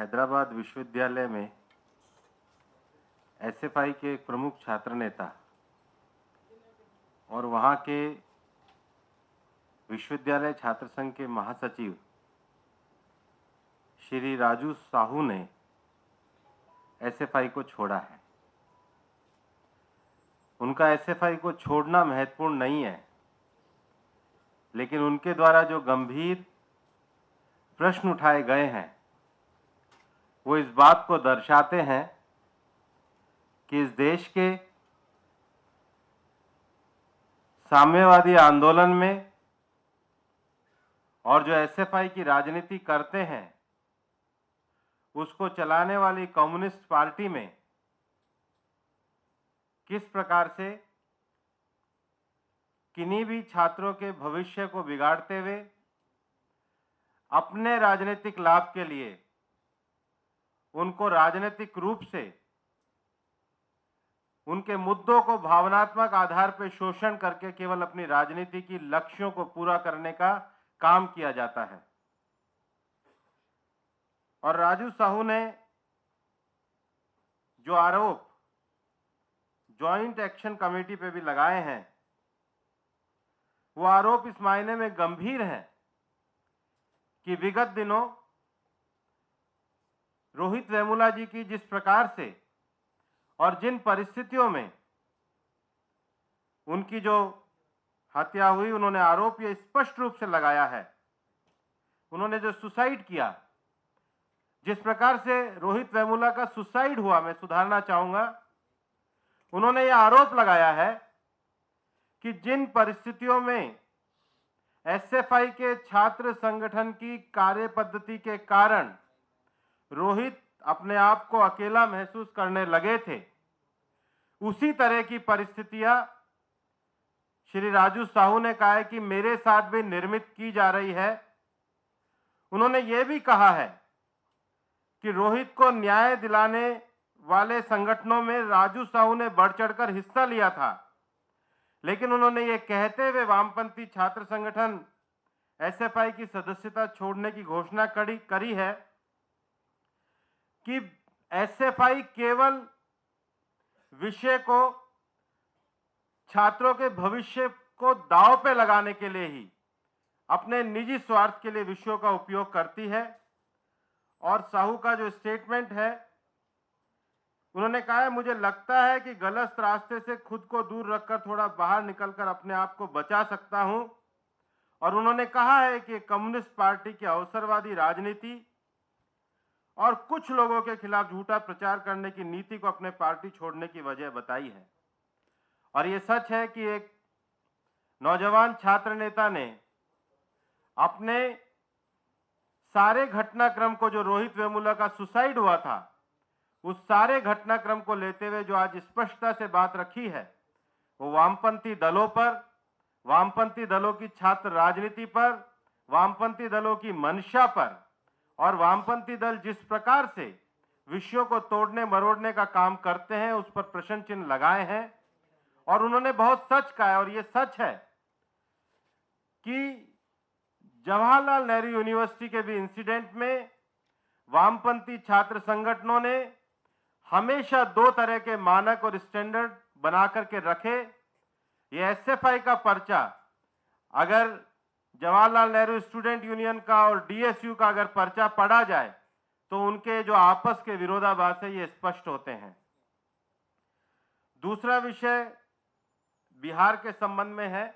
हैदराबाद विश्वविद्यालय में एसएफआई के एक प्रमुख छात्र नेता और वहाँ के विश्वविद्यालय छात्र संघ के महासचिव श्री राजू साहू ने एसएफआई को छोड़ा है। उनका एसएफआई को छोड़ना महत्वपूर्ण नहीं है, लेकिन उनके द्वारा जो गंभीर प्रश्न उठाए गए हैं वो इस बात को दर्शाते हैं कि इस देश के साम्यवादी आंदोलन में और जो एसएफआई की राजनीति करते हैं उसको चलाने वाली कम्युनिस्ट पार्टी में किस प्रकार से किन्हीं भी छात्रों के भविष्य को बिगाड़ते हुए अपने राजनीतिक लाभ के लिए उनको राजनीतिक रूप से उनके मुद्दों को भावनात्मक आधार पर शोषण करके केवल अपनी राजनीति की लक्ष्यों को पूरा करने का काम किया जाता है। और राजू साहू ने जो आरोप जॉइंट एक्शन कमेटी पे भी लगाए हैं वो आरोप इस मायने में गंभीर है कि विगत दिनों रोहित वेमुला जी की जिस प्रकार से और जिन परिस्थितियों में उनकी जो हत्या हुई, उन्होंने आरोप ये स्पष्ट रूप से लगाया है। उन्होंने जो सुसाइड किया, जिस प्रकार से रोहित वेमुला का सुसाइड हुआ, मैं सुधारना चाहूंगा, उन्होंने ये आरोप लगाया है कि जिन परिस्थितियों में एसएफआई के छात्र संगठन की कार्य पद्धति के कारण रोहित अपने आप को अकेला महसूस करने लगे थे, उसी तरह की परिस्थितियां श्री राजू साहू ने कहा है कि मेरे साथ भी निर्मित की जा रही है। उन्होंने ये भी कहा है कि रोहित को न्याय दिलाने वाले संगठनों में राजू साहू ने बढ़ चढ़कर हिस्सा लिया था, लेकिन उन्होंने ये कहते हुए वामपंथी छात्र संगठन एसएफआई की सदस्यता छोड़ने की घोषणा करी है कि एसएफआई केवल विषय को छात्रों के भविष्य को दांव पे लगाने के लिए ही अपने निजी स्वार्थ के लिए विषयों का उपयोग करती है। और साहू का जो स्टेटमेंट है, उन्होंने कहा है, मुझे लगता है कि गलत रास्ते से खुद को दूर रखकर थोड़ा बाहर निकलकर अपने आप को बचा सकता हूं। और उन्होंने कहा है कि कम्युनिस्ट पार्टी की अवसरवादी राजनीति और कुछ लोगों के खिलाफ झूठा प्रचार करने की नीति को अपने पार्टी छोड़ने की वजह बताई है। और ये सच है कि एक नौजवान छात्र नेता ने अपने सारे घटनाक्रम को, जो रोहित वेमुला का सुसाइड हुआ था, उस सारे घटनाक्रम को लेते हुए जो आज स्पष्टता से बात रखी है वो वामपंथी दलों पर, वामपंथी दलों की छात्र राजनीति पर, वामपंथी दलों की मंशा पर और वामपंथी दल जिस प्रकार से विषयों को तोड़ने मरोड़ने का काम करते हैं उस पर प्रश्न चिन्ह लगाए हैं। और उन्होंने बहुत सच कहा है, और ये सच है कि जवाहरलाल नेहरू यूनिवर्सिटी के भी इंसिडेंट में वामपंथी छात्र संगठनों ने हमेशा दो तरह के मानक और स्टैंडर्ड बना करके रखे। ये एसएफआई का पर्चा, अगर जवाहरलाल नेहरू स्टूडेंट यूनियन का और डीएसयू का अगर पर्चा पढ़ा जाए तो उनके जो आपस के विरोधाभास है ये स्पष्ट होते हैं। दूसरा विषय बिहार के संबंध में है।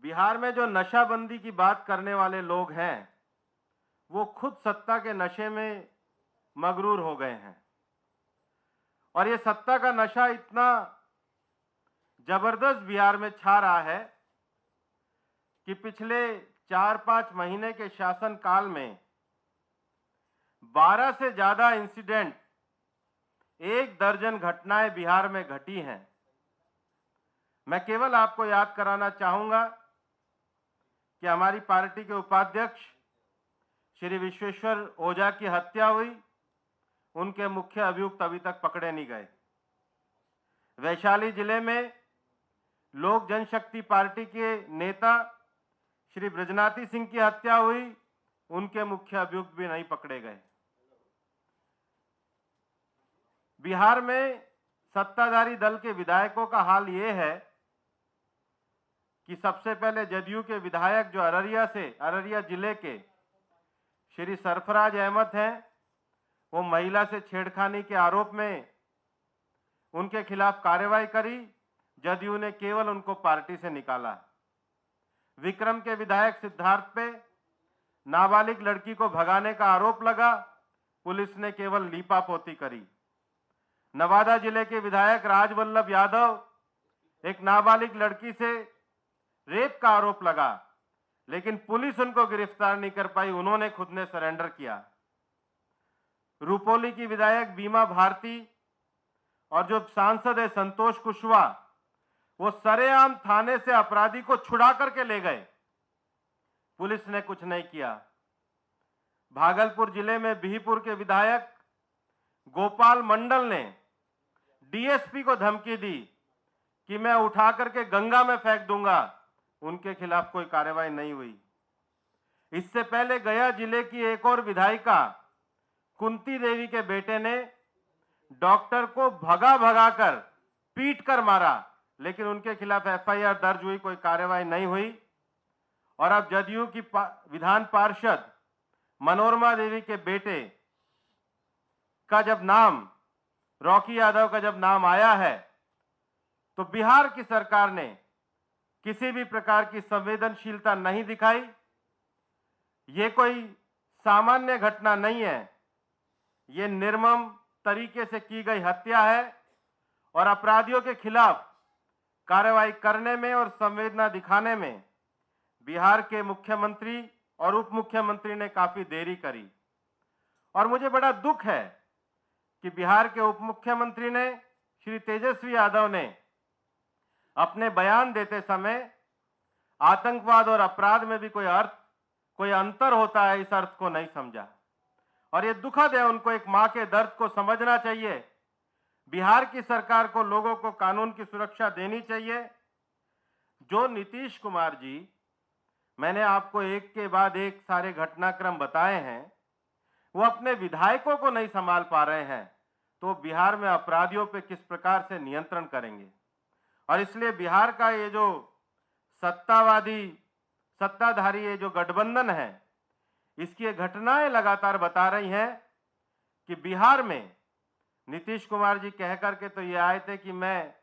बिहार में जो नशाबंदी की बात करने वाले लोग हैं वो खुद सत्ता के नशे में मगरूर हो गए हैं। और ये सत्ता का नशा इतना जबरदस्त बिहार में छा रहा है कि पिछले 4-5 महीने के शासन काल में 12 से ज्यादा इंसिडेंट, 1 दर्जन घटनाएं बिहार में घटी हैं। मैं केवल आपको याद कराना चाहूंगा कि हमारी पार्टी के उपाध्यक्ष श्री विश्वेश्वर ओझा की हत्या हुई, उनके मुख्य अभियुक्त अभी तक पकड़े नहीं गए। वैशाली जिले में लोक जनशक्ति पार्टी के नेता श्री ब्रजनाथी सिंह की हत्या हुई, उनके मुख्य अभियुक्त भी नहीं पकड़े गए। बिहार में सत्ताधारी दल के विधायकों का हाल ये है कि सबसे पहले जदयू के विधायक जो अररिया जिले के श्री सरफराज अहमद हैं, वो महिला से छेड़खानी के आरोप में उनके खिलाफ कार्रवाई करी। जदयू ने केवल उनको पार्टी से निकाला। विक्रम के विधायक सिद्धार्थ पे नाबालिग लड़की को भगाने का आरोप लगा, पुलिस ने केवल लीपापोती करी। नवादा जिले के विधायक राजवल्लभ यादव एक नाबालिग लड़की से रेप का आरोप लगा, लेकिन पुलिस उनको गिरफ्तार नहीं कर पाई, उन्होंने खुद ने सरेंडर किया। रुपौली की विधायक बीमा भारती और जो सांसद है संतोष कुशवाहा, वो सरेआम थाने से अपराधी को छुड़ा करके ले गए, पुलिस ने कुछ नहीं किया। भागलपुर जिले में बिहीपुर के विधायक गोपाल मंडल ने डीएसपी को धमकी दी कि मैं उठा करके गंगा में फेंक दूंगा, उनके खिलाफ कोई कार्रवाई नहीं हुई। इससे पहले गया जिले की एक और विधायिका कुंती देवी के बेटे ने डॉक्टर को भगा कर पीट कर मारा, लेकिन उनके खिलाफ एफआईआर दर्ज हुई, कोई कार्रवाई नहीं हुई। और अब जदयू की विधान पार्षद मनोरमा देवी के बेटे का जब नाम, रॉकी यादव का जब नाम आया है, तो बिहार की सरकार ने किसी भी प्रकार की संवेदनशीलता नहीं दिखाई। ये कोई सामान्य घटना नहीं है, ये निर्मम तरीके से की गई हत्या है और अपराधियों के खिलाफ कार्रवाई करने में और संवेदना दिखाने में बिहार के मुख्यमंत्री और उप मुख्यमंत्री ने काफी देरी करी। और मुझे बड़ा दुख है कि बिहार के उप मुख्यमंत्री ने, श्री तेजस्वी यादव ने, अपने बयान देते समय आतंकवाद और अपराध में भी कोई अंतर होता है, इस अर्थ को नहीं समझा। और ये दुखद है, उनको एक मां के दर्द को समझना चाहिए। बिहार की सरकार को लोगों को कानून की सुरक्षा देनी चाहिए। जो नीतीश कुमार जी, मैंने आपको एक के बाद एक सारे घटनाक्रम बताए हैं, वो अपने विधायकों को नहीं संभाल पा रहे हैं, तो बिहार में अपराधियों पे किस प्रकार से नियंत्रण करेंगे। और इसलिए बिहार का ये जो सत्ताधारी ये जो गठबंधन है, इसकी ये घटनाएं लगातार बता रही हैं कि बिहार में नीतीश कुमार जी कह करके तो ये आए थे कि मैं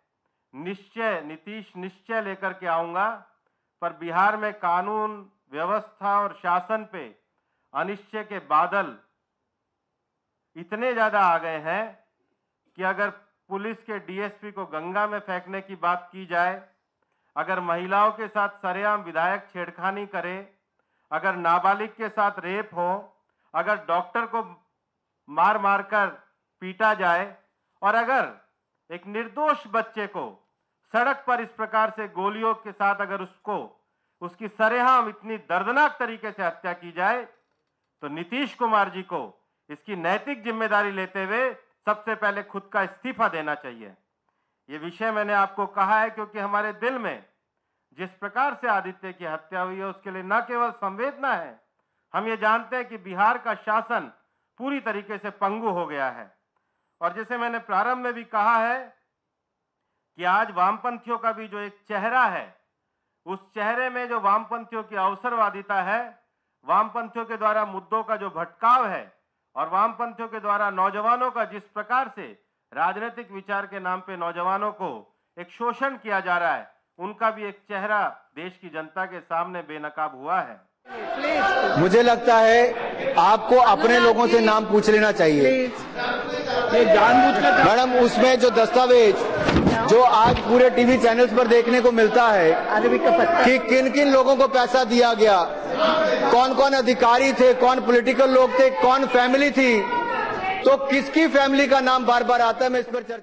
नीतीश निश्चय लेकर के आऊंगा, पर बिहार में कानून व्यवस्था और शासन पे अनिश्चय के बादल इतने ज्यादा आ गए हैं कि अगर पुलिस के डीएसपी को गंगा में फेंकने की बात की जाए, अगर महिलाओं के साथ सरेआम विधायक छेड़खानी करे, अगर नाबालिग के साथ रेप हो, अगर डॉक्टर को मार कर पीटा जाए, और अगर एक निर्दोष बच्चे को सड़क पर इस प्रकार से गोलियों के साथ अगर उसकी सरेआम इतनी दर्दनाक तरीके से हत्या की जाए, तो नीतीश कुमार जी को इसकी नैतिक जिम्मेदारी लेते हुए सबसे पहले खुद का इस्तीफा देना चाहिए। ये विषय मैंने आपको कहा है क्योंकि हमारे दिल में जिस प्रकार से आदित्य की हत्या हुई है, उसके लिए न केवल संवेदना है, हम ये जानते हैं कि बिहार का शासन पूरी तरीके से पंगु हो गया है। और जैसे मैंने प्रारंभ में भी कहा है कि आज वामपंथियों का भी जो एक चेहरा है, उस चेहरे में जो वामपंथियों की अवसरवादिता है, वामपंथियों के द्वारा मुद्दों का जो भटकाव है, और वामपंथियों के द्वारा नौजवानों का जिस प्रकार से राजनीतिक विचार के नाम पे नौजवानों को एक शोषण किया जा रहा है, उनका भी एक चेहरा देश की जनता के सामने बेनकाब हुआ है। मुझे लगता है आपको अपने लोगों से नाम पूछ लेना चाहिए मैडम। उसमें जो दस्तावेज जो आज पूरे टीवी चैनल्स पर देखने को मिलता है कि किन किन लोगों को पैसा दिया गया, कौन कौन अधिकारी थे, कौन पॉलिटिकल लोग थे, कौन फैमिली थी, तो किसकी फैमिली का नाम बार बार आता है, मैं इस पर चर्चा